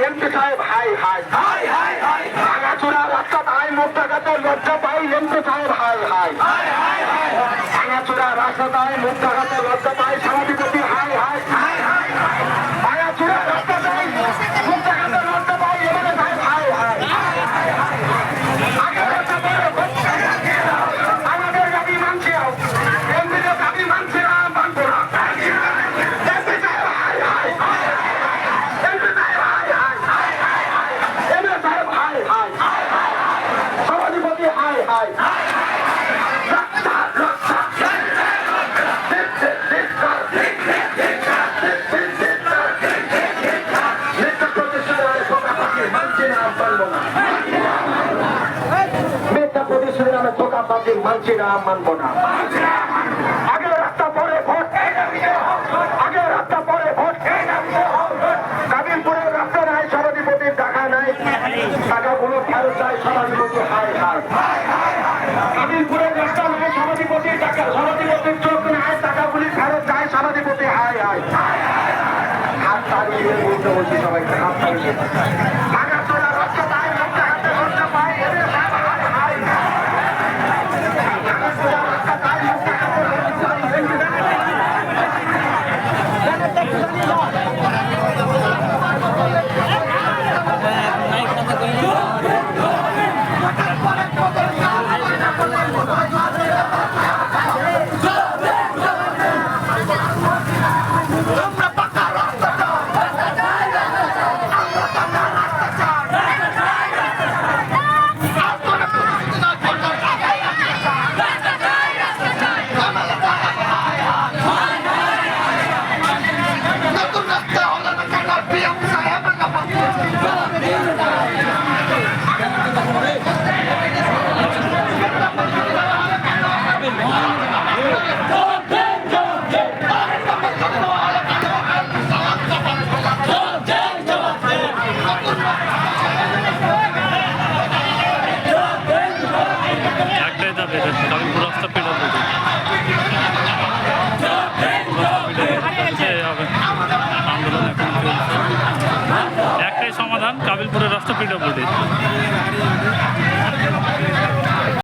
MP সাহেব high high high high high ভাঙাচোরা রাস্তা তাই মুখ দেখাতে লজ্জা পাই এমপি সাহেব high high high high high ভাঙাচোরা রাস্তা তাই মুখ দেখাতে লজ্জা পাই সভাধিপতি হাই হাই হাই হাই ভাঙাচোরা রাস্তা তাই মুখ দেখাতে লজ্জা পাই এমপি সাহেব হাই হাই হাই হাই আগে রাস্তা বড় আমাদের দাবি মানছি এমপিদের দাবি মানছি না মানবো না এমপি সাহেব হাই হাই এমপি সাহেব হাই হাই এমপি সাহেব হাই হাই সভাধিপতি হাই হাই মানছি না মানবো না আগে রাস্তা পরে ভোট আগে রাস্তা পরে ভোট কাবিলপুরের রাস্তা নাই সভাধিপতির টাকা নাই টাকাগুলো ফেরত যায় সভাধিপতি হাই হাই কাবিলপুরের রাস্তা নাই সভাধিপতির টাকা সভাধিপতির চোখ নাই টাকাগুলি ফেরত যায় সভাধিপতি হাই হাই হাত তাড়িয়ে বলতে বলছি সবাইকে হাত তাড়িয়ে ভাঙাচোরা রাস্তা তাই রাস্তা হাতে লজ্জা পায় একটাই সমাধান কাবিলপুরের রাস্তা পিডব্লিউডি